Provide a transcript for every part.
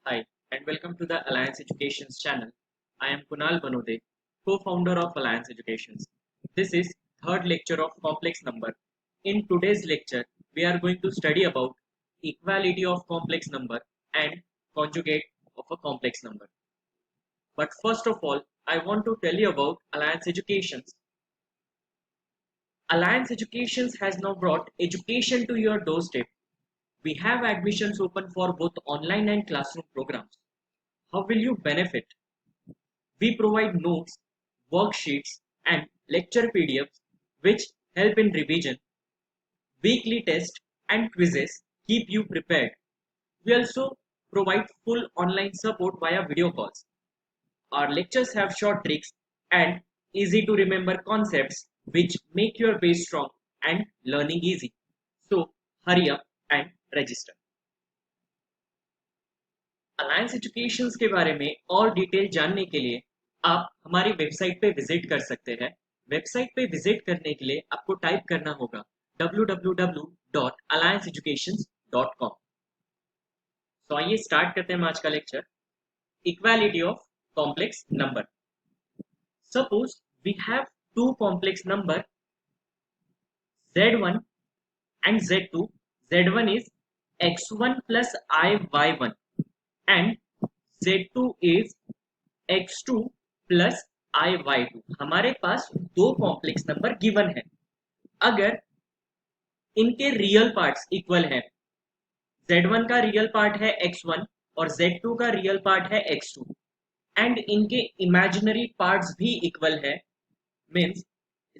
Hi, and welcome to the Alliance Educations channel. I am Kunal Banode, co-founder of Alliance Educations. This is third lecture of complex number. In today's lecture, we are going to study about equality of complex number and conjugate of a complex number. But first of all, I want to tell you about Alliance Educations. Alliance Educations has now brought education to your doorstep. We have admissions open for both online and classroom programs. How will you benefit? We provide notes, worksheets, and lecture PDFs which help in revision. Weekly tests and quizzes keep you prepared. We also provide full online support via video calls. Our lectures have short tricks and easy to remember concepts which make your base strong and learning easy. So hurry up and register. Alliance educations के बारे में और detail जानने के लिए आप हमारी website पे विजिट कर सकते हैं। वेबसाइट पे विजिट करने के लिए आपको टाइप करना होगा www.allianceeducations.com। तो आइए स्टार्ट करते हैं आज का lecture, equality of complex number. Suppose we have two complex number z1 and z2. z1 is x1 plus iy1 and z2 is x2 plus iy2। हमारे पास दो कॉम्प्लेक्स नंबर गिवन है। अगर इनके रियल पार्ट्स इक्वल है, z1 का real part है x1 और z2 का रियल पार्ट है x2 एंड इनके इमेजिनरी पार्ट्स भी इक्वल है, मीन्स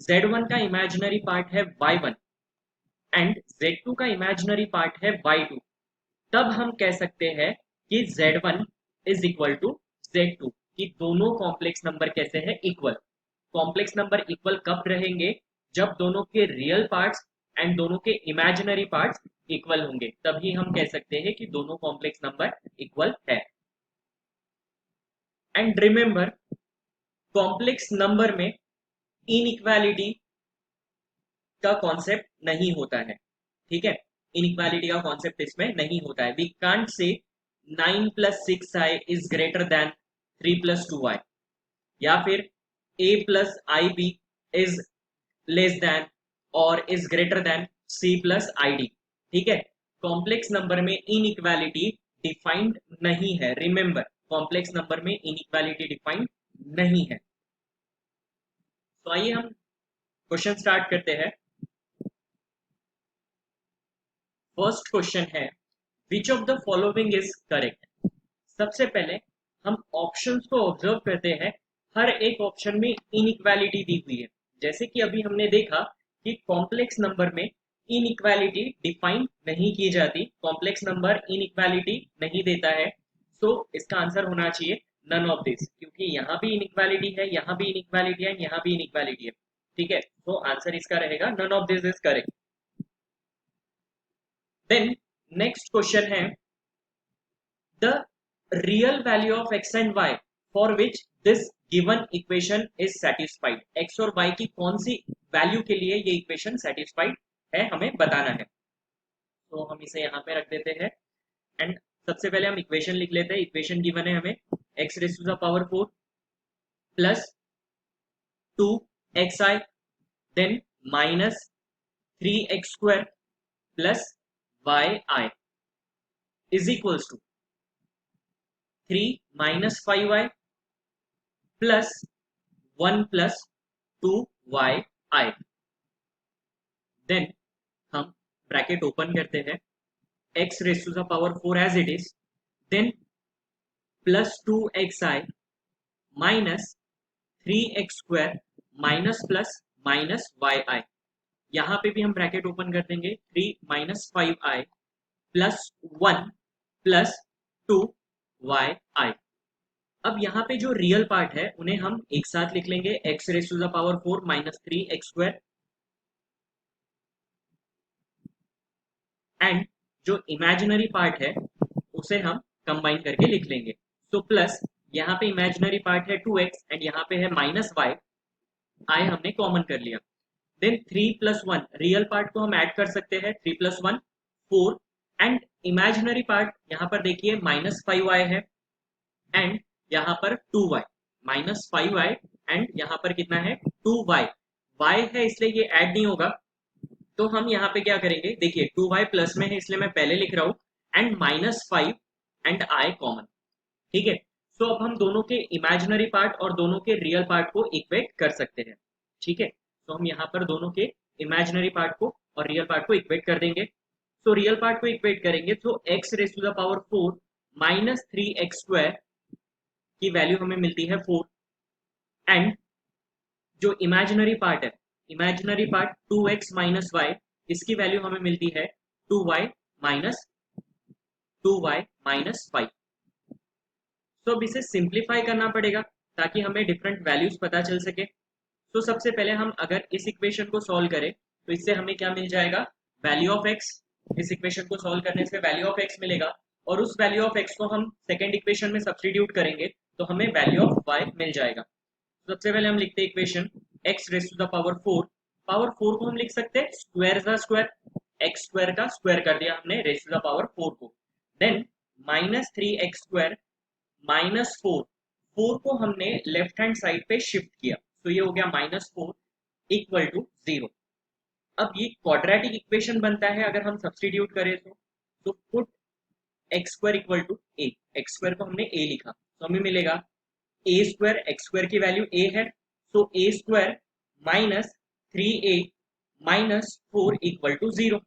z1 का इमेजिनरी पार्ट है y1 एंड z2 का इमेजिनरी पार्ट है y2, तब हम कह सकते हैं कि z1 is equal to z2, कि दोनों कॉम्प्लेक्स नंबर कैसे हैं, इक्वल। कॉम्प्लेक्स नंबर इक्वल कब रहेंगे? जब दोनों के रियल पार्ट्स एंड दोनों के इमेजिनरी पार्ट्स इक्वल होंगे, तभी हम कह सकते हैं कि दोनों कॉम्प्लेक्स नंबर इक्वल है। एंड रिमेंबर, कॉम्प्लेक्स नंबर में इनइक्वालिटी का कॉन्सेप्ट नहीं होता है, ठीक है। इनइक्वालिटी का कॉन्सेप्ट इसमें नहीं होता है। We can't say 9 plus 6i is greater than 3 plus 2i, या फिर a plus ib is less than और is greater than c plus id, ठीक है। कॉम्प्लेक्स नंबर में इनइक्वालिटी डिफाइंड नहीं है। रिमेंबर, कॉम्प्लेक्स नंबर में इनइक्वालिटी डिफाइंड नहीं है। तो आइए हम क्वेश्चन स्टार्ट करते हैं। फर्स्ट क्वेश्चन है, which of the following is correct. सबसे पहले हम ऑप्शंस को ऑब्जर्व करते हैं। हर एक ऑप्शन में इनइक्वालिटी दी हुई है। जैसे कि अभी हमने देखा कि कॉम्प्लेक्स नंबर में इनइक्वालिटी डिफाइन नहीं की जाती, कॉम्प्लेक्स नंबर इनइक्वालिटी नहीं देता है। सो इसका आंसर होना चाहिए नन ऑफ दिस, क्योंकि यहाँ भी इनइक्वालिटी है, यहाँ भी इनइक्वालिटी है, यहाँ भी इनइक्वालिटी है, ठीक है। तो आंसर इसका रहेगा none of this is correct. Then next question है, the real value of x and y for which this given equation is satisfied. x और y की कौन सी वैल्यू के लिए ये इक्वेशन सेटिस्फाइड है, हमें बताना है। तो हम इसे यहाँ पे रख देते हैं एंड सबसे पहले हम इक्वेशन लिख लेते हैं। इक्वेशन गिवन है हमें x raise to the power 4 plus 2xi then minus 3x square plus yi is equals to 3 minus 5y plus 1 plus 2yi। Then हम ब्रैकेट ओपन करते हैं, x raise to the power 4 as it is, then plus 2xi minus 3x square minus plus minus yi। यहाँ पे भी हम bracket open कर देंगे, 3 minus 5i plus 1 plus 2yi। अब यहाँ पे जो रियल पार्ट है उन्हें हम एक साथ लिख लेंगे, x raise to the power 4 minus 3x square and जो इमेजिनरी पार्ट है उसे हम कंबाइन करके लिख लेंगे। तो प्लस यहाँ पे इमेजिनरी पार्ट है 2x एंड यहाँ पे है माइनस y, i हमने कॉमन कर लिया। देन 3 प्लस 1 रियल पार्ट को हम ऐड कर सकते हैं, 3 प्लस 1 4 एंड इमेजिनरी पार्ट यहाँ पर देखिए -5y है एंड यहाँ पर 2y, -5y एंड यहाँ पर कितना है 2y। y है इसलिए ये ऐड नहीं होगा, तो हम यहाँ पे क्या करेंगे, देखिए 2y प्लस में है इसलिए मैं पहले लिख रहा हूँ एंड -5 एंड i कॉमन। ठीक है, सो अब हम दोनों के इमेजिनरी पार्ट और दोनों के रियल पार्ट को इक्वेट कर सकते हैं। ठीक है, तो हम यहाँ पर दोनों के इमेजिनरी पार्ट को और रियल पार्ट को इक्वेट कर देंगे। सो रियल पार्ट को इक्वेट करेंगे तो x raise to the power 4 -3x² की वैल्यू हमें मिलती है 4 एंड जो इमेजिनरी पार्ट है, imaginary part 2x minus y, इसकी वैल्यू हमें मिलती है 2y माइनस 5। तो अब इसे सिंप्लीफाई करना पड़ेगा ताकि हमें डिफरेंट वैल्यूज पता चल सके। तो सबसे पहले हम अगर इस इक्वेशन को सॉल्व करें तो इससे हमें क्या मिल जाएगा, वैल्यू ऑफ एक्स। इस इक्वेशन को सॉल्व करने से वैल्यू ऑफ एक्स मिलेगा और उस वैल्यू ऑफ एक्स को हम सेकेंड इक्वेशन में सब्सटीट्यूट करेंगे तो हमें वैल्यू ऑफ वाई मिल जाएगा। सबसे पहले हम लिखते हैं equation x raise to the power 4। Power 4 को हम लिख सकते हैं स्क्वायर का स्क्वायर, एक्स स्क्वायर का स्क्वायर कर दिया हमने रेज टू द पावर 4 को। देन -3x² -4, 4 को हमने लेफ्ट हैंड साइड पे शिफ्ट किया तो ये हो गया -4 इक्वल टू 0। अब ये क्वाड्रेटिक इक्वेशन बनता है अगर हम सब्सटीट्यूट करें तो put x² equal to a, x² को हमने a लिखा तो हमें मिलेगा a² x² की वैल्यू a है, तो a² -3a -4 इक्वल टू 0।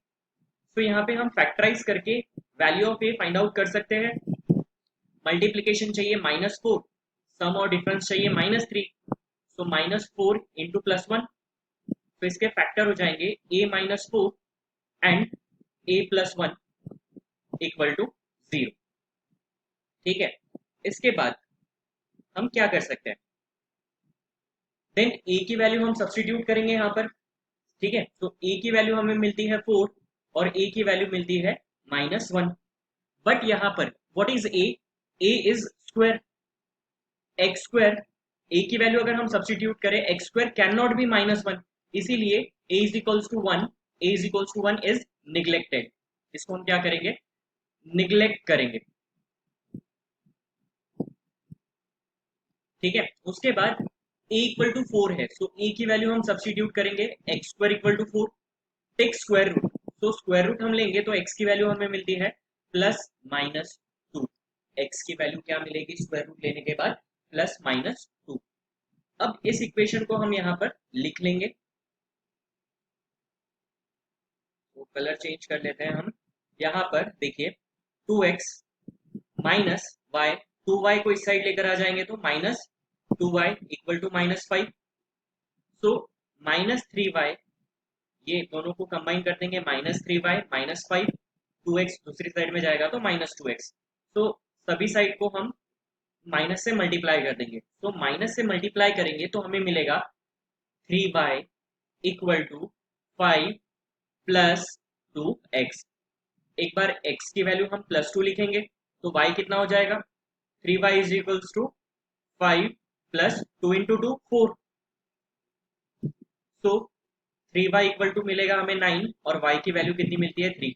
तो यहाँ पे हम फैक्टराइज करके value of a find out कर सकते हैं। मल्टीप्लीकेशन चाहिए -4, सम और डिफरेंस चाहिए -3, तो -4 इंटू +1, तो इसके फैक्टर हो जाएंगे a -4 and a +1 equal to 0। ठीक है, इसके बाद हम क्या कर सकते हैं, देन a की वैल्यू हम सब्सटीट्यूट करेंगे यहाँ पर। ठीक है, तो a की वैल्यू हमें मिलती है 4 और a की वैल्यू मिलती है -1। बट यहाँ पर what is a, a is square, x², a की वैल्यू अगर हम सब्सटीट्यूट करें x² कैन नॉट बी -1, इसीलिए a is equals to 1, a is equals to 1 is neglected. इसको हम क्या करेंगे, निग्लेक्ट करेंगे। ठीक है, उसके बाद a इक्वल टू 4 है, सो a की वैल्यू हम सब्सटीट्यूट करेंगे x² equal to 4, take square root, तो स्क्वायर रूट हम लेंगे तो x की वैल्यू हमें मिलती है +-2। x की वैल्यू क्या मिलेगी स्क्वायर रूट लेने के बाद, +-2। अब इस इक्वेशन को हम यहाँ पर लिख लेंगे, तो कलर चेंज कर लेते हैं हम। यहाँ पर देखिए 2x माइनस वाई, 2y को इस साइड लेकर आ जाएंगे तो -2y equal to -5, so -3y, ये दोनों को कंबाइन कर देंगे -3y -5, 2x दूसरी साइड में जाएगा तो -2x, तो सभी साइड को हम माइनस से मल्टीप्लाई कर देंगे। तो माइनस से मल्टीप्लाई करेंगे तो हमें मिलेगा 3y equal to 5 plus 2x। एक बार x की वैल्यू हम +2 लिखेंगे तो y कितना हो जाएगा, 3y is equals to 5 plus 2 into 2 4, तो 3y इक्वल टू मिलेगा हमें 9 और y की वैल्यू कितनी मिलती है 3।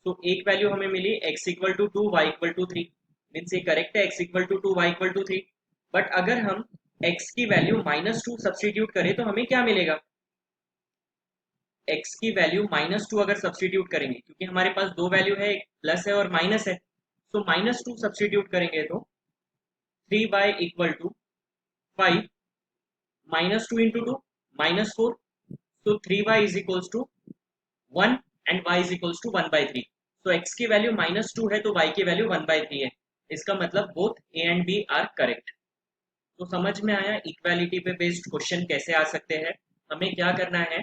तो एक वैल्यू हमें मिली x equal to 2 y equal to 3, means ये करेक्ट है, x equal to 2 y equal to 3। But अगर हम x की वैल्यू -2 सब्सटीट्यूट करें तो हमें क्या मिलेगा, x की वैल्यू -2 अगर सब्सटीट्यूट करेंगे, क्योंकि हमारे पास दो वैल्यू है, एक प्लस है और माइनस है, तो -2 सब्सटीट्यूट करेंगे तो 3y equal to 5 -2 into 2 -4, so 3y is equals to 1 and y is equals to 1/3। so x की वैल्यू -2 है तो y की वैल्यू 1/3 है, इसका मतलब both a and b are correct. तो समझ में आया इक्वालिटी पे बेस्ड क्वेश्चन कैसे आ सकते हैं। हमें क्या करना है,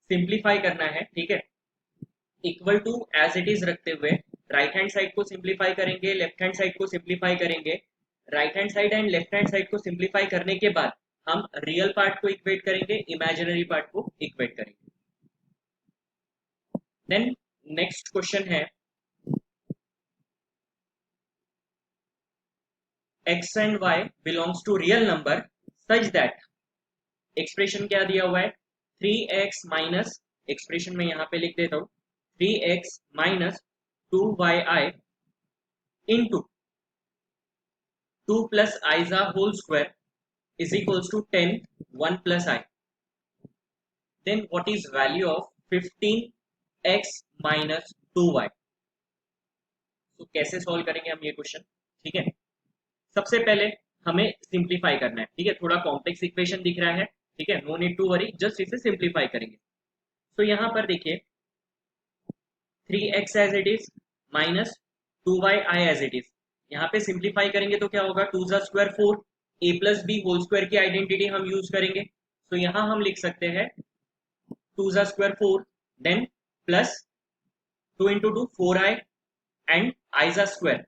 सिंप्लीफाई करना है। ठीक है, equal to as it is रखते हुए राइट हैंड साइड को सिंप्लीफाई करेंगे, लेफ्ट हैंड साइड को सिंप्लीफाई करेंगे। Right hand side and left hand side को सिंप्लीफाई करने के बाद हम रियल पार्ट को इक्वेट करेंगे, इमेजिनरी पार्ट को इक्वेट करेंगे। देन नेक्स्ट क्वेश्चन है, x and y belongs to real number such that, expression क्या दिया हुआ है, 3x माइनस, एक्सप्रेशन में यहाँ पे लिख देता हूँ 3x minus 2yi into 2 plus i's whole square is equals to 10 1 plus I. Then what is value of 15x minus 2y? तो कैसे सॉल्व करेंगे हम ये क्वेश्चन? ठीक है, सबसे पहले हमें सिंप्लीफाई करना है. ठीक है, थोड़ा कॉम्प्लेक्स इक्वेशन दिख रहा है. ठीक है, no need to worry, just इसे सिंप्लीफाई करेंगे. तो यहाँ पर देखिए 3x as it is minus 2y as it is. यहाँ पे सिंप्लीफाई करेंगे तो क्या होगा, 2 ज़ा square 4, a plus B whole square की आइडेंटिटी हम यूज करेंगे. तो यहाँ हम लिख सकते हैं 2 ज़ा square 4, then plus 2 into 2 4i and i ज़ा स्क्वायर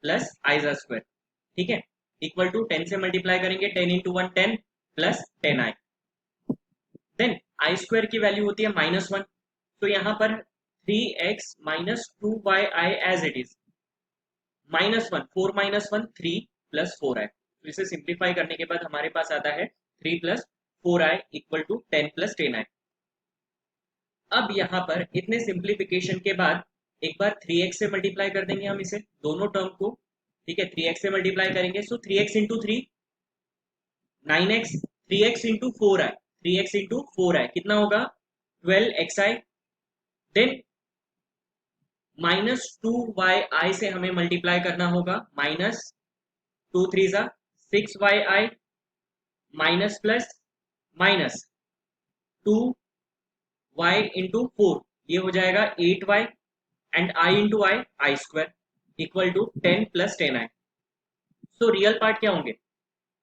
प्लस i ज़ा स्क्वायर. ठीक है, इक्वल टू 10 से मल्टीप्लाई करेंगे, 10 into 1 10 plus 10i. Then i square की वैल्यू होती है -1. तो यहाँ पर 3x minus 2yi as it is, -1 4 minus 1 3 plus 4i. तो इसे सिंप्लीफाई करने के बाद हमारे पास आता है 3 plus 4i equal to 10 plus 10i. अब यहाँ पर इतने सिंप्लीफिकेशन के बाद एक बार 3x से मल्टीप्लाई कर देंगे हम इसे, दोनों टर्म को. ठीक है, 3x से मल्टीप्लाई करेंगे, सो 3x into 3 9x, 3x into 4i, 3x into 4i कितना होगा 12xi. देन माइनस 2yi से हमें मल्टीप्लाई करना होगा, माइनस 2 3 ज़ा 6yi minus plus minus 2y into 4, ये हो जाएगा 8y and i into I square equal to 10 plus 10i. So real part क्या होंगे,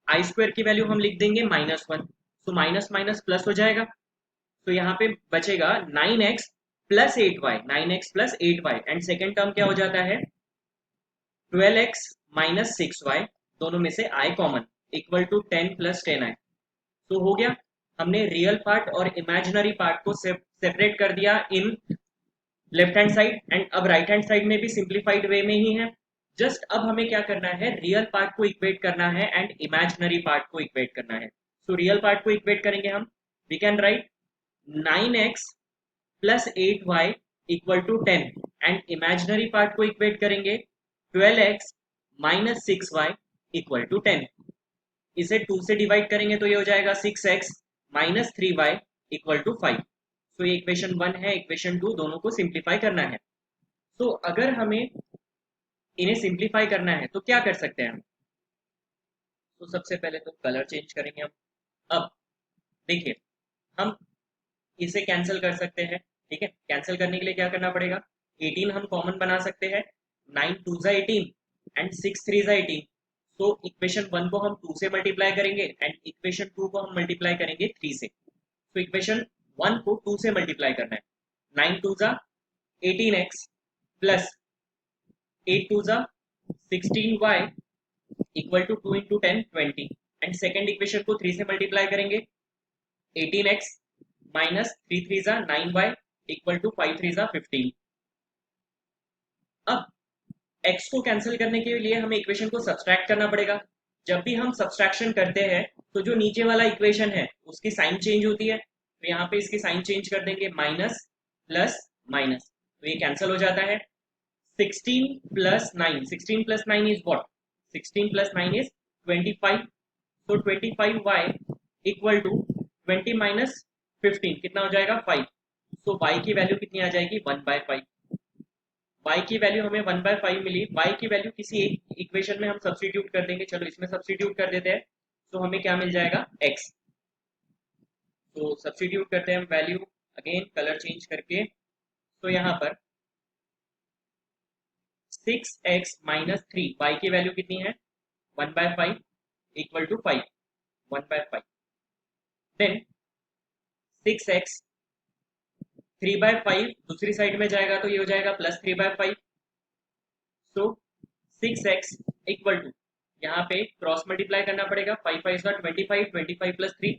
आई स्क्वायर की वैल्यू हम लिख देंगे -1, सो माइनस माइनस प्लस हो जाएगा. तो यहाँ पे बचेगा 9x plus 8y, 9x plus 8y and second term क्या हो जाता है 12x माइनस 6y, दोनों में से i common equal to 10 plus 10i. तो हो गया, हमने रियल पार्ट और इमेजिनरी पार्ट को सेपरेट कर दिया in left hand side, and अब राइट हैंड साइड में भी सिंप्लीफाइड वे में ही है. जस्ट अब हमें क्या करना है, रियल पार्ट को इक्वेट करना है एंड इमेजिनरी पार्ट को इक्वेट करना है. सो रियल पार्ट को इक्वेट करेंगे हम, we can write 9x plus 8y equal to 10 and imaginary part को इक्वेट करेंगे 12x minus 6y equal to 10. इसे 2 से डिवाइड करेंगे तो ये हो जाएगा 6x minus 3y equal to 5. तो ये इक्वेशन 1 है, इक्वेशन 2, दोनों को सिंप्लीफाई करना है. तो अगर हमें इन्हें सिंप्लीफाई करना है तो क्या कर सकते हैं हम, तो सबसे पहले तो कलर चेंज करेंगे हम. अब देखिए हम इसे कैंसिल कर सकते हैं. ठीक है, कैंसिल करने के लिए क्या करना पड़ेगा, 18 हम कॉमन बना सकते हैं, 9 2 ज़ा 18 एंड 6 3 ज़ा 18. तो इक्वेशन 1 को हम 2 से मल्टीप्लाई करेंगे एंड इक्वेशन 2 को हम मल्टीप्लाई करेंगे 3 से. तो इक्वेशन 1 को 2 से मल्टीप्लाई करना है, 9 2 ज़ा 18x प्लस 8 2 ज़ा 16y equal to 2 into 10 20 and second equation को 3 से मल्टीप्लाई करेंगे, 18x माइनस 3 3 ज़ा 9y इक्वल टू 5 3 ज़ा 15. अब x को कैंसिल करने के लिए हमें इक्वेशन को सब्सट्रैक्ट करना पड़ेगा. जब भी हम सब्सट्रैक्शन करते हैं तो जो नीचे वाला इक्वेशन है उसकी साइन चेंज होती है. तो यहाँ पे इसकी साइन चेंज कर देंगे, माइनस प्लस माइनस, तो ये कैंसिल हो जाता है. 16 plus 9, 16 plus 9 is what, 16 plus 9 is 25. तो 25y इक्वल टू 20 माइनस 15 कितना हो जाएगा 5. तो y की वैल्यू कितनी आ जाएगी 1/5. y की वैल्यू हमें 1/5 मिली. y की वैल्यू किसी एक इक्वेशन में हम सब्स्टिट्यूट कर देंगे, चलो इसमें सब्स्टिट्यूट कर देते हैं. तो हमें क्या मिल जाएगा x. तो सब्स्टिट्यूट करते हैं हम वैल्यू अगेन कलर चेंज करके. तो यहाँ पर 6x माइनस 3, y की वैल्यू कितनी है 1/5 इक्वल टू 5, 1/5. देन 6x 3/5 दूसरी साइड में जाएगा तो ये हो जाएगा plus 3/5. So 6x equal to, यहाँ पे क्रॉस मल्टीप्लाई करना पड़ेगा, 5 5 का 25, 25 प्लस 3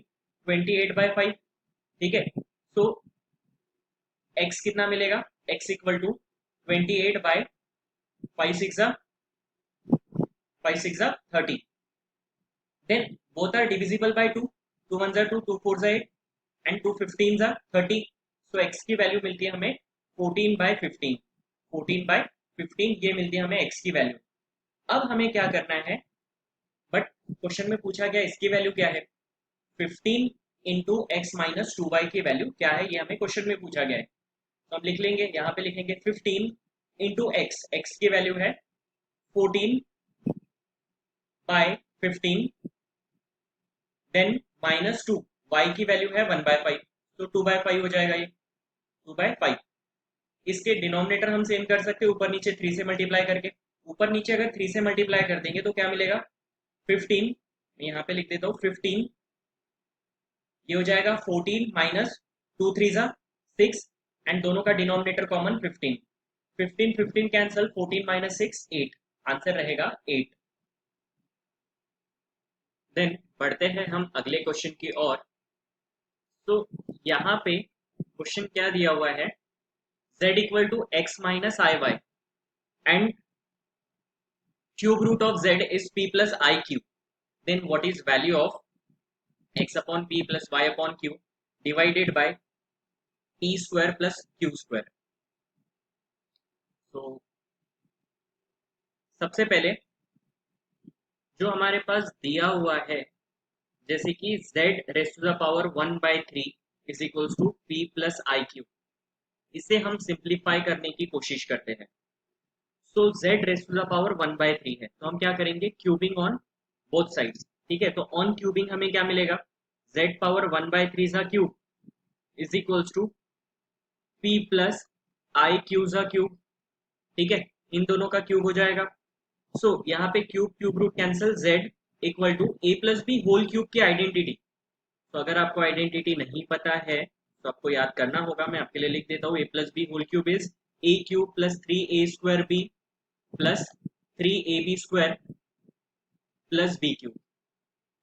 28/5. ठीक है, तो x कितना मिलेगा, x equal to 28/5 6 30. Then both are divisible by 2, 2 1 2, 2 4 8 and 2 15 30. So x की वैल्यू मिलती है हमें 14/15, 14/15. 15 ये मिलती है हमें x की वैल्यू। अब हमें क्या करना है, बट क्वेश्चन में पूछा गया इसकी वैल्यू क्या है, 15 इंटू एक्स माइनस 2y की वैल्यू क्या है, ये हमें क्वेश्चन में पूछा गया है। तो हम लिख लेंगे, यहाँ पे लिखेंगे 15 इंटू एक्स, एक्स की वैल्यू है 14 बाय 15, देन माइनस 2, वाई की वैल्यू है 1/5, तो 2/5 हो जाएगा ये, 2/5। इसके डिनोमिनेटर हम सेम कर सकते हैं, ऊपर नीचे 3 से मल्टीप्लाई करके। ऊपर नीचे अगर 3 से मल्टीप्लाई कर देंगे तो क्या मिलेगा, 15, यहाँ पे लिख देता हूँ 15, ये हो जाएगा 14 माइनस 2 3 जा 6, एंड दोनों का denominator common 15, 15 15 cancel, 14 minus 6 8, answer रहेगा 8। देन बढ़ते हैं हम अगले क्वेश्चन की ओर। तो यहाँ पे क्वेश्चन क्या दिया हुआ है, z equal to x minus I y and cube root of z is p plus I cube, then what is value of x upon p plus y upon q divided by p square plus q square. तो सबसे पहले जो हमारे पास दिया हुआ है, जैसे कि z raised to the power 1/3 is equals to p plus I cube, इसे हम सिंप्लीफाई करने की कोशिश करते हैं। So z raised to the power 1/3 है, तो हम क्या करेंगे, क्यूबिंग ऑन बोथ साइड्स। ठीक है, तो ऑन क्यूबिंग हमें क्या मिलेगा, z पावर 1/3 सा cube is equals to p plus I cube सा क्यूब। ठीक है, इन दोनों का क्यूब हो जाएगा। सो यहाँ पे cube cube root cancel, z equal to a plus B whole cube की आइडेंटिटी। तो अगर आपको आइडेंटिटी नहीं पता है तो आपको याद करना होगा, मैं आपके लिए लिख देता हूँ, a plus B whole cube is a cube plus 3a square b plus 3ab square plus b cube.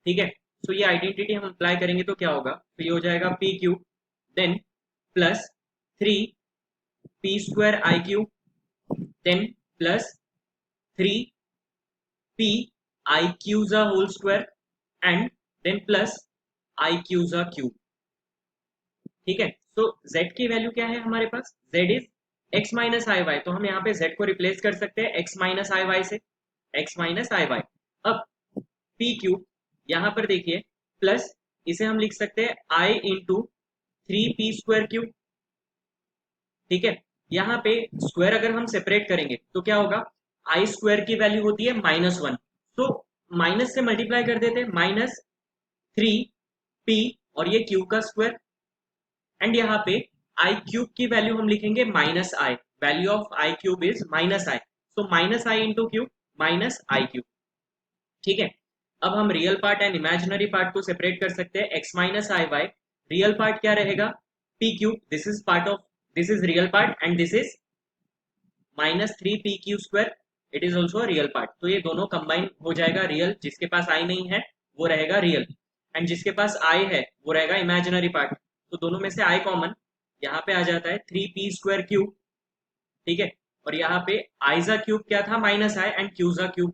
ठीक है, तो ये आइडेंटिटी हम अप्लाई करेंगे तो क्या होगा, तो ये हो जाएगा p cube, then plus 3p square i cube, then plus 3p i क्यूजा whole square, and then plus i क्यूजा क्यूब। ठीक है, तो z की वैल्यू क्या है हमारे पास, z is x minus I y, तो हम यहाँ पे z को रिप्लेस कर सकते हैं x माइनस आई वाई से, x माइनस आई वाई। अब p क्यूब यहाँ पर देखिए, प्लस इसे हम लिख सकते हैं i into 3p square cube. ठीक है, यहाँ पे स्क्वायर अगर हम सेपरेट करेंगे तो क्या होगा, आई स्क्वायर की वैल्यू होती है -1, तो माइनस से मल्टीप्लाई कर देते हैं, -3p और ये क्यूब का स्क्वायर, एंड यहाँ पे आई क्यूब की वैल्यू हम लिखेंगे -i, value of I cube is -i, so -i into cube minus I cube. ठीक है, अब हम real part and imaginary part को सेपरेट कर सकते हैं, x माइनस आई वाई, रियल पार्ट क्या रहेगा, p cube, this is part of, this is real part and this is -3p Q square, it is also real part. तो ये दोनों combine हो जाएगा, रियल जिसके पास आई नहीं है वो रहेगा रियल, एंड जिसके पास आई है वो रहेगा इमेजिनरी पार्ट। तो दोनों में से आई कॉमन यहाँ पे आ जाता है, 3p स्क्वायर क्यूब। ठीक है, और यहाँ पे आईजा क्यूब क्या था, -i, एंड क्यूजा क्यूब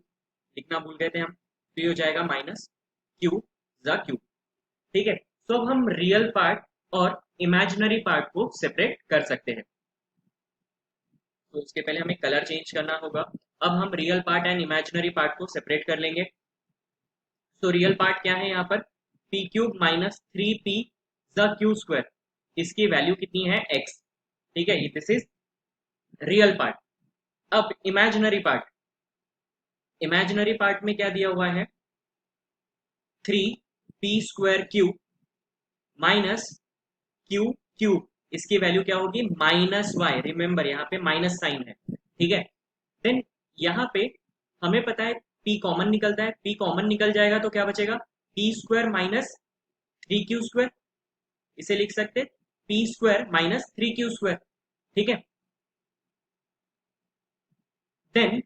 लिखना भूल गए थे हम, तो ये हो जाएगा माइनस क्यू जा क्यूब। ठीक है, तो अब हम रियल पार्ट और इमेजिनरी पार्ट को सेपरेट कर सकते हैं। तो उसके पहले हमें कलर चेंज करना होगा। अब हम real part and imaginary part को सेपरेट कर लेंगे। तो रियल पार्ट क्या है यहाँ पर, p cube minus 3p the Q square, इसकी वैल्यू कितनी है, x। ठीक है, दिस इज रियल पार्ट। अब इमेजिनरी पार्ट, इमेजिनरी पार्ट में क्या दिया हुआ है, 3p square cube minus Q cube, इसकी वैल्यू क्या होगी, -y, रिमेंबर यहाँ पे माइनस साइन है। ठीक है, देन यहाँ पे हमें पता है p कॉमन निकलता है, p कॉमन निकल जाएगा तो क्या बचेगा, p square minus 3q square, इसे लिख सकते p square minus 3q square. ठीक है, देन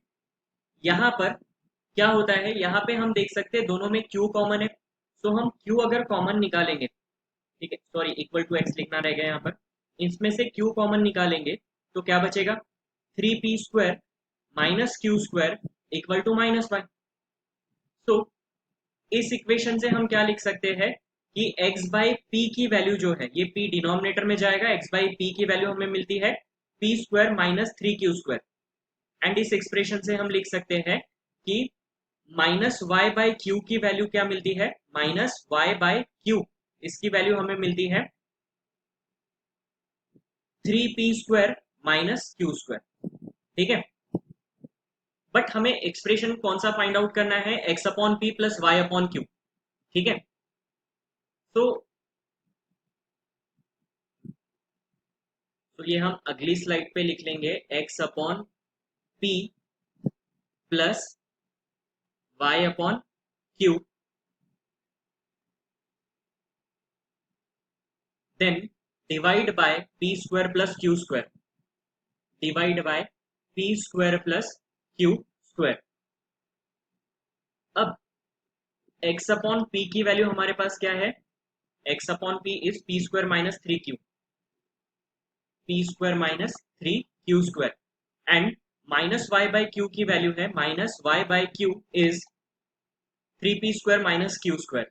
यहाँ पर क्या होता है, यहाँ पे हम देख सकते हैं दोनों में q कॉमन है, तो हम q अगर कॉमन निकालेंगे, ठीक है, सॉरी इक्वल टू x लिखना रहेगा यहाँ पर, इसमें से q कॉमन निकालेंगे तो क्या बचेगा, 3p square minus Q square equal to -y। तो इस इक्वेशन से हम क्या लिख सकते हैं कि x बाई पी की वैल्यू जो है, ये p डिनोमिनेटर में जाएगा, x बाई पी की वैल्यू हमें मिलती है p square minus 3q square. And इस एक्सप्रेशन से हम लिख सकते हैं कि माइनस वाई बाई क्यू की वैल्यू क्या मिलती है, माइनस वाई बाई क्यू, इसकी वैल्यू हमें मिलती है 3p² माइनस क्यू स्क्वायर। ठीक है, बट हमें एक्सप्रेशन कौन सा फाइंड आउट करना है, x upon P plus Y upon Q. ठीक है, तो ये हम अगली स्लाइड पे लिख लेंगे, x upon P plus Y upon Q, then divide by P square plus Q square, divide by P square plus Q square. अब x अपॉन पी की वैल्यू हमारे पास क्या है, x upon P is P square minus 3q, P square minus 3q square, and minus Y by Q की value है, minus Y by Q is 3p² minus Q square,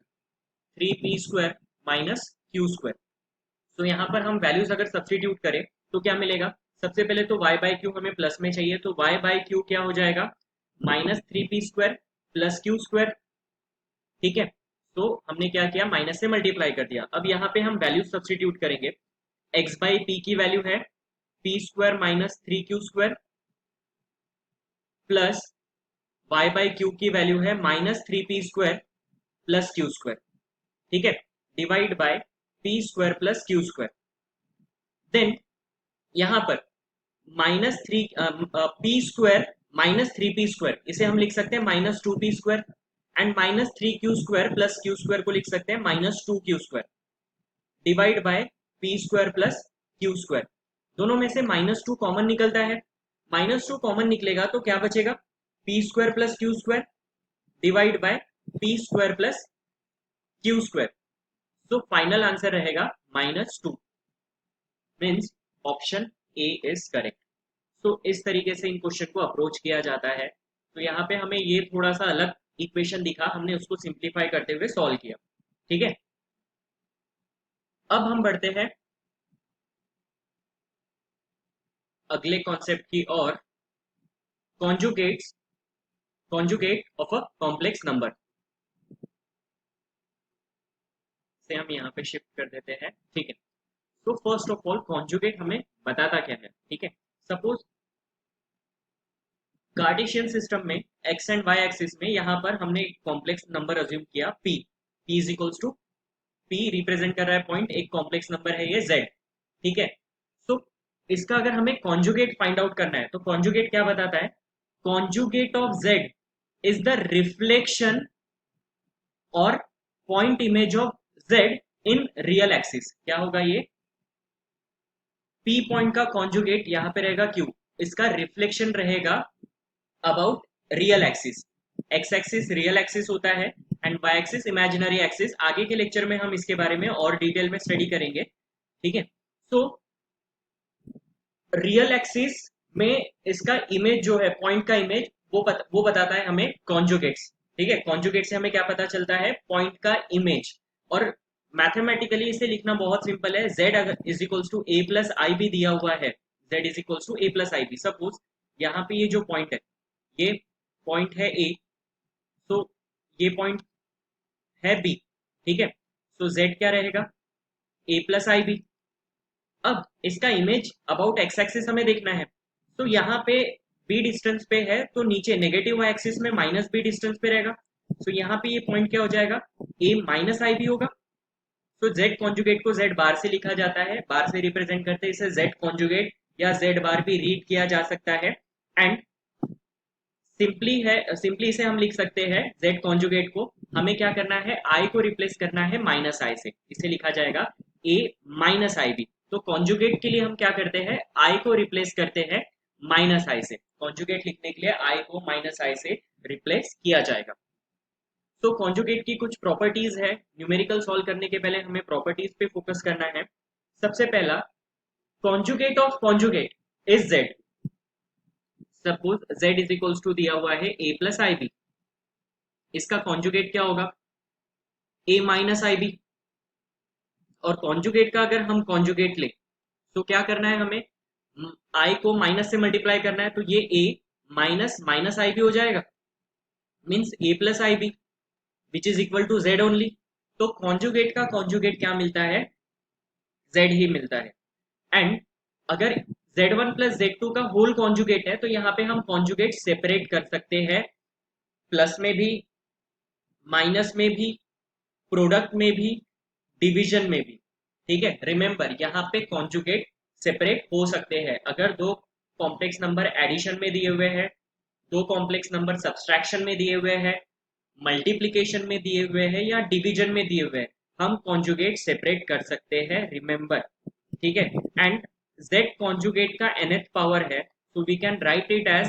3p² minus Q square. तो यहाँ पर हम values अगर substitute करें तो क्या मिलेगा, सबसे पहले तो y बाई क्यू हमें प्लस में चाहिए, तो y बाई क्यू क्या हो जाएगा, minus 3p² plus Q square. ठीक है, तो हमने क्या किया, माइनस से मल्टीप्लाई कर दिया। अब यहाँ पे हम वैल्यू सब्सटीट्यूट करेंगे, x बाई पी की वैल्यू है p² minus 3q² plus y by Q की वैल्यू है minus 3p² plus Q square. ठीक है, divide by P square plus Q square, then यहाँ पर p² माइनस 3p², इसे हम लिख सकते हैं minus 2p² and minus 3q² plus Q square को लिख सकते हैं minus 2q², divide by p² plus Q square. दोनों में से -2 कॉमन निकलता है, -2 कॉमन निकलेगा तो क्या बचेगा, p² plus Q square divide bye p² plus Q square. तो फाइनल आंसर रहेगा -2, means option A is correct. तो इस तरीके से इन क्वेश्चन को अप्रोच किया जाता है। तो यहाँ पे हमें ये थोड़ा सा अलग इक्वेशन दिखा, हमने उसको सिंप्लीफाई करते हुए सॉल्व किया। ठीक है, अब हम बढ़ते हैं अगले कॉन्सेप्ट की ओर, conjugates, conjugate of a complex number से हम यहाँ पे शिफ्ट कर देते हैं। ठीक है, तो फर्स्ट ऑफ ऑल कॉन्जुगेट हमें बताता क्या है। ठीक है, सपोज कार्टेशियन सिस्टम में एक्स एंड वाई एक्सिस में यहाँ पर हमने एक कॉम्प्लेक्स नंबर अज्यूम किया p, p is equals to, p represent कर रहा है पॉइंट, एक कॉम्प्लेक्स नंबर है ये z। ठीक है, तो इसका अगर हमें कॉन्जुगेट फाइंड आउट करना है तो कॉन्जुगेट क्या बताता है, conjugate of z is the reflection और point image of z in real axis. क्या होगा ये, p पॉइंट का कॉन्जुगेट यहाँ पे रहेगा q, इसका रिफ्लेक्शन रहेगा about real axis. X axis real axis होता है and Y axis imaginary axis. आगे के लेक्चर में हम इसके बारे में और डिटेल में स्टडी करेंगे। ठीक है, तो रियल एक्सिस में इसका इमेज जो है, पॉइंट का इमेज, वो बताता है हमें कॉन्जुगेट्स। ठीक है, कॉन्जुगेट से हमें क्या पता चलता है, पॉइंट का इमेज। और मैथमेटिकली इसे लिखना बहुत सिंपल है, z अगर is equals to a plus i b दिया हुआ है, z is equals to a plus I b. Suppose यहाँ पे ये जो पॉइंट है, ये पॉइंट है ए, तो ये पॉइंट है बी। ठीक है, तो z क्या रहेगा, a प्लस आई बी। अब इसका इमेज अबाउट एक्स एक्सिस हमें देखना है, तो यहाँ पे b डिस्टेंस पे है तो नीचे नेगेटिव एक्सिस में माइनस b डिस्टेंस पे रहेगा। तो यहाँ पे ये पॉइंट क्या हो जाएगा, a माइनस आई बी होगा। तो z कॉन्जुगेट को z बार से लिखा जाता है, बार से रिप्रेजेंट करते हैं इसे z कॉन्जुगेट या z बार भी रीड किया जा सकता है। एंड सिंपली इसे हम लिख सकते हैं z कॉन्जुगेट को, हमें क्या करना है, i को रिप्लेस करना है माइनस i से, इसे लिखा जाएगा a माइनस आई बी। तो कॉन्जुगेट के लिए हम क्या करते हैं, i को रिप्लेस करते हैं माइनस i से। कॉन्जुगेट लिखने के लिए i को माइनस i से रिप्लेस किया जाएगा। तो कॉन्जुगेट की कुछ प्रॉपर्टीज है, न्यूमेरिकल सॉल्व करने के पहले हमें प्रॉपर्टीज पे फोकस करना है। सबसे पहला, conjugate of conjugate is z। Suppose z is equals to दिया हुआ है a प्लस आई बी, इसका कॉन्जुगेट क्या होगा, a माइनस आई बी। और कॉन्जुगेट का अगर हम कॉन्जुगेट लें तो क्या करना है हमें, i को माइनस से मल्टीप्लाई करना है, तो ये a minus minus I B हो जाएगा, means A plus I B which is equal to Z only. तो कॉन्जुगेट का कॉन्जुगेट क्या मिलता है, जेड ही मिलता है। एंड अगर Z1 प्लस Z2 का होल कॉन्जुगेट है तो यहाँ पे हम कॉन्जुगेट सेपरेट कर सकते हैं, प्लस में भी, माइनस में भी, प्रोडक्ट में भी, डिवीजन में भी। ठीक है, रिमेंबर यहाँ पे कॉन्जुगेट सेपरेट हो सकते हैं अगर दो कॉम्प्लेक्स नंबर एडिशन में दिए हुए हैं, दो कॉम्प्लेक्स नंबर सब्सट्रैक्शन में दिए हुए हैं, मल्टीप्लीकेशन में दिए हुए हैं या डिवीजन में दिए हुए हैं, हम कॉन्जुगेट सेपरेट कर सकते हैं, रिमेंबर। ठीक है, एंड z कॉन्जुगेट का nth पावर है, तो we can write it as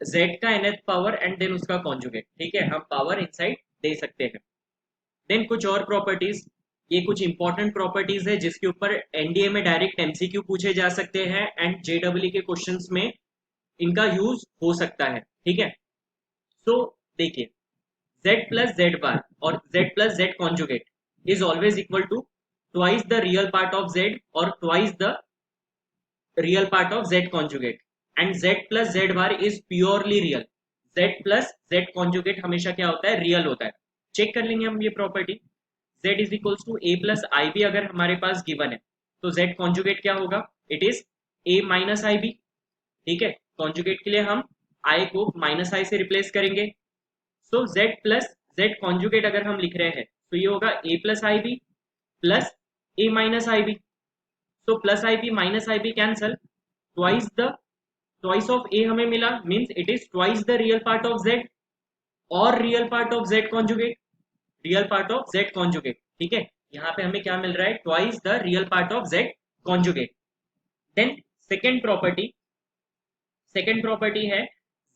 z का nth पावर एंड देन उसका कॉन्जुगेट। ठीक है, हम पावर इनसाइड दे सकते हैं। देन कुछ और प्रॉपर्टीज, ये कुछ इंपॉर्टेंट प्रॉपर्टीज है जिसके ऊपर एनडीए में डायरेक्ट एमसीक्यू पूछे जा सकते हैं एंड जेडब्ल्यू के क्वेश्चंस में इनका यूज हो सकता है। ठीक है, सो देखिए, z plus z bar or z plus z conjugate is always equal to twice the real part of z or twice the real part of z conjugate, and z plus z bar is purely real। z plus z conjugate हमेशा क्या होता है, real होता है। Check कर लेंगे हम ये property. z is equals to a plus I B अगर हमारे पास गिवन है तो z कॉन्जुगेट क्या होगा, it is a minus I B. ठीक है, कॉन्जुगेट के लिए हम i को माइनस आई से रिप्लेस करेंगे। So z plus z conjugate अगर हम लिख रहे हैं तो ये होगा a plus I B plus a minus I B. So plus I B minus I B cancel, twice of a हमें मिला, means it is twice the real part of z और real part of z conjugate, real part of z conjugate. ठीक है, यहाँ पे हमें क्या मिल रहा है, twice the real part of z conjugate. Then second property है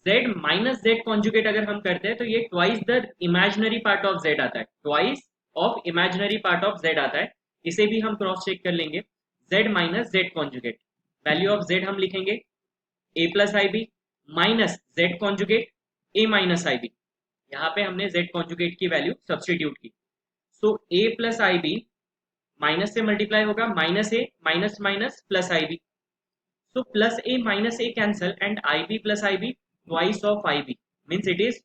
z माइनस z कॉन्जुगेट अगर हम करते हैं तो ये twice the imaginary part of z आता है, twice of imaginary part of z आता है। इसे भी हम क्रॉस चेक कर लेंगे, z minus z conjugate, value of z हम लिखेंगे a plus I B minus z conjugate a minus I b. यहाँ पे हमने z कॉन्जुगेट की वैल्यू सब्सटीट्यूट की। So a plus I B minus से मल्टीप्लाई होगा, minus a minus minus plus I b. So plus a minus a cancel and ib plus ib twice of ib means it is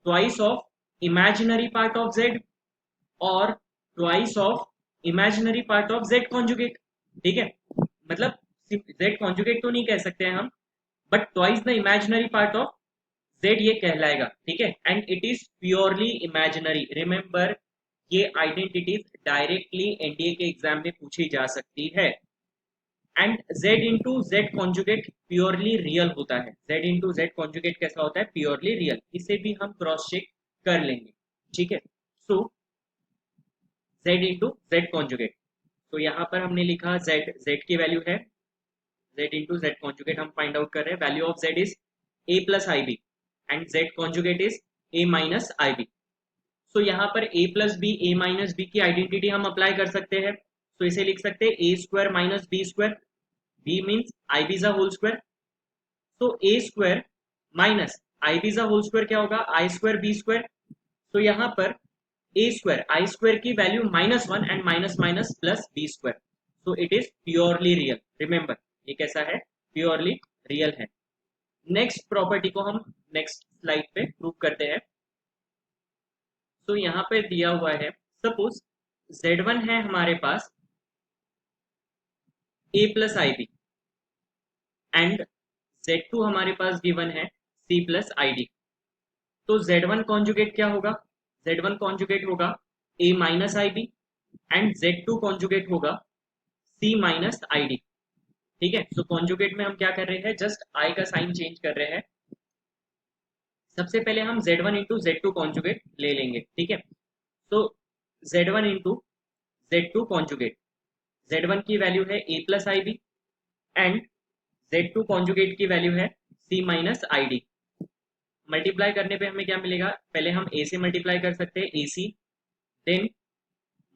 twice of imaginary part of z or twice of imaginary part of z conjugate। ठीक है, मतलब z conjugate तो नहीं कह सकते हैं हम, but twice the imaginary part of z ये कहलाएगा। ठीक है, and it is purely imaginary. Remember, ये आइडेंटिटीज डायरेक्टली एनडीए के एग्जाम में पूछी जा सकती है। And z into z conjugate purely real होता है, z इंटू जेड कॉन्जुगेट कैसा होता है, प्योरली रियल। इसे भी हम क्रॉस चेक कर लेंगे। ठीक है, सो z इंटू जेड कॉन्जुगेट, तो यहाँ पर हमने लिखा z की वैल्यू है, z इंटू जेड कॉन्जुगेट हम फाइंड आउट कर रहे हैं, value of z is a plus I B and z conjugate is a minus I B. So यहाँ पर a plus b a minus b की identity हम apply कर सकते हैं। तो इसे लिख सकते हैं a square minus b square, b means ib is a whole square, so a square minus ib is a whole square क्या होगा, i square b square। तो यहाँ पर a square i square की value minus one and minus minus plus b square, so it is purely real। Remember, ये कैसा है, purely real है। नेक्स्ट प्रॉपर्टी को हम नेक्स्ट स्लाइड पे प्रूव करते हैं। तो यहाँ पे दिया हुआ है, सपोज z1 है हमारे पास a plus I B and z2 हमारे पास गिवन है c प्लस आई डी। तो z1 कॉन्जुगेट क्या होगा, z1 कॉन्जुगेट होगा a minus I B and z2 conjugate होगा c माइनस आई डी। ठीक है, सो कॉन्जुगेट में हम क्या कर रहे हैं, जस्ट i का साइन चेंज कर रहे हैं। सबसे पहले हम z1 इंटू z2 कॉन्जुगेट ले लेंगे। ठीक है, तो z1 into z2 conjugate, z1 की वैल्यू है a plus I B and z2 conjugate की वैल्यू है c minus I D. Multiply करने पे हमें क्या मिलेगा, पहले हम a से मल्टीप्लाई कर सकते हैं ac, then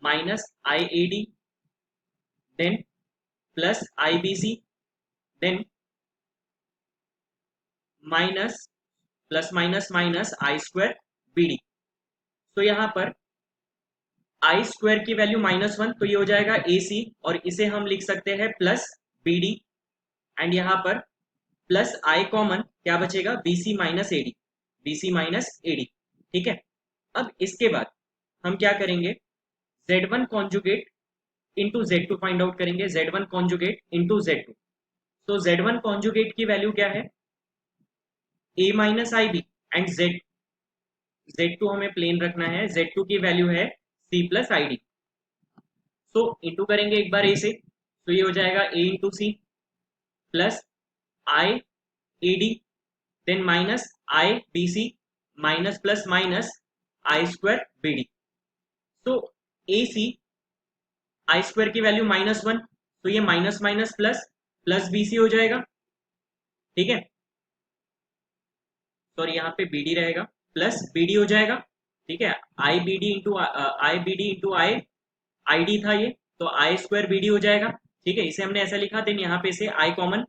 minus I A D, then plus I B C, then minus plus minus minus I square B D. तो यहाँ पर आई स्क्वायर की वैल्यू माइनस वन, तो ये हो जाएगा ए सी और इसे हम लिख सकते हैं प्लस बी डी, एंड यहाँ पर प्लस आई कॉमन क्या बचेगा, BC minus AD, BC minus AD। ठीक है, अब इसके बाद हम क्या करेंगे, Z1 conjugate into Z2 find out करेंगे, Z1 कॉन्जुगेट इंटू Z2। तो Z1 कॉन्जुगेट की वैल्यू क्या है, A minus IB, and Z2 हमें प्लेन रखना है, Z2 की वैल्यू है C प्लस ID। तो इंटू करेंगे एक बार A से, तो ये हो जाएगा A into C plus IAD, then minus IBC, minus plus minus I2BD। तो AC I2 की वैल्यू -1, तो ये minus minus plus plus BC हो जाएगा। ठीक है, सॉरी यहाँ पे BD रहेगा, प्लस BD हो जाएगा। ठीक है, IBD इंटू ID था ये, तो I2BD हो जाएगा। ठीक है, इसे हमने ऐसा लिखा, देन यहाँ पे से I common,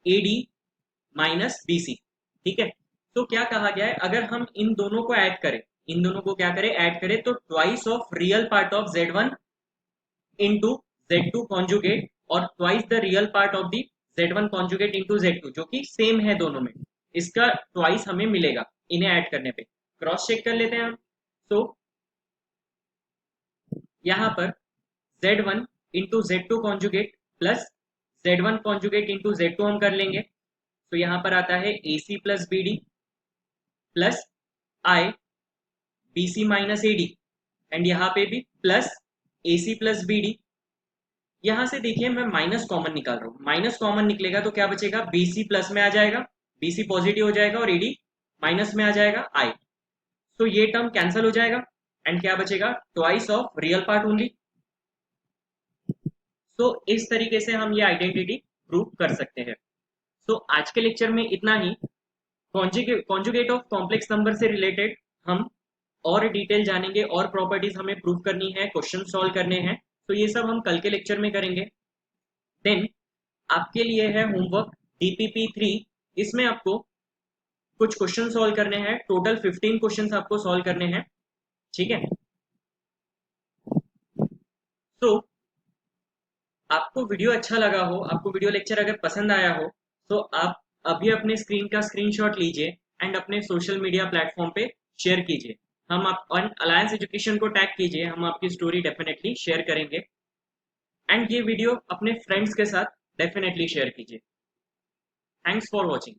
AD minus BC। ठीक है, तो क्या कहा गया है, अगर हम इन दोनों को ऐड करें, इन दोनों को क्या करें, ऐड करें, तो twice of real part of Z1 into Z2 conjugate, और twice the real part of the Z1 conjugate into Z2, जो कि सेम है दोनों में, इसका ट्वाइस हमें मिलेगा इन्हें ऐड करने पे। क्रॉस चेक कर लेते हैं हम। तो यहाँ पर Z1 into Z2 conjugate plus Z1 conjugate into Z2 हम कर लेंगे, तो यहाँ पर आता है AC plus BD plus I BC minus AD, and यहाँ पे भी प्लस AC प्लस BD। यहाँ से देखिए मैं माइनस कॉमन निकाल रहा हूँ, माइनस कॉमन निकलेगा तो क्या बचेगा, BC प्लस में आ जाएगा, BC पॉजिटिव हो जाएगा, और AD माइनस में आ जाएगा I। तो ये टर्म कैंसिल हो जाएगा, एंड क्या बचेगा, twice of real part only. तो इस तरीके से हम ये आइडेंटिटी प्रूव कर सकते हैं। तो आज के लेक्चर में इतना ही। कॉन्जुगेट ऑफ कॉम्प्लेक्स नंबर से रिलेटेड हम और डिटेल जानेंगे, और प्रॉपर्टीज हमें प्रूव करनी है, क्वेश्चन सॉल्व करने हैं, तो ये सब हम कल के लेक्चर में करेंगे। देन आपके लिए है होमवर्क DPP3, इसमें आपको कुछ क्वेश्चन सॉल्व करने हैं, टोटल 15 क्वेश्चन आपको सॉल्व करने हैं। ठीक है, तो आपको वीडियो अच्छा लगा हो, आपको वीडियो लेक्चर अगर पसंद आया हो, तो आप अभी अपने स्क्रीन का स्क्रीनशॉट लीजिए एंड अपने सोशल मीडिया प्लेटफॉर्म पे शेयर कीजिए। हम आप अलायंस एजुकेशन को टैग कीजिए, हम आपकी स्टोरी डेफिनेटली शेयर करेंगे। एंड ये वीडियो अपने फ्रेंड्स के साथ डेफिनेटली शेयर कीजिए। Thanks for watching.